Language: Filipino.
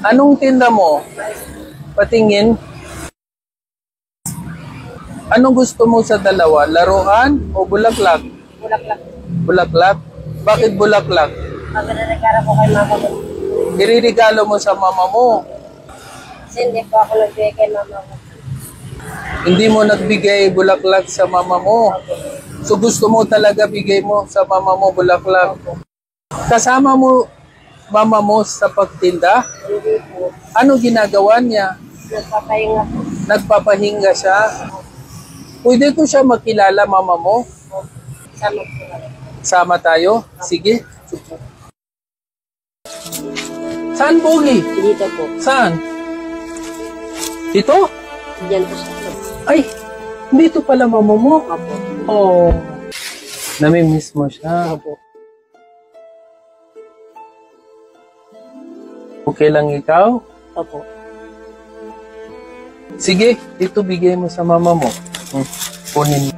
Anong tinda mo? Patingin. Anong gusto mo sa dalawa? Laruan o bulaklak? Bulaklak. Bulaklak? Bakit bulaklak? Magre-regalo ko kay mama ko. Iririgalo mo sa mama mo. Kasi hindi po ako nagbigay kay mama ko. Hindi mo nagbigay bulaklak sa mama mo. So gusto mo talaga bigay mo sa mama mo bulaklak. Kasama mo mama mo sa pagtinda? Hindi po. Ano ginagawa niya? Nagpapahinga po. Nagpapahinga siya? Pwede ko siya makilala mama mo? Sama po. Sama tayo? Sige. Saan, Pogi? Dito po. Saan? Dito? Diyan po siya. Ay, dito pala mama mo. Opo. Oh. Namimiss mo siya. Opo. Okay lang ikaw? Opo. Sige, ito bigay mo sa mama mo. Kunin mo.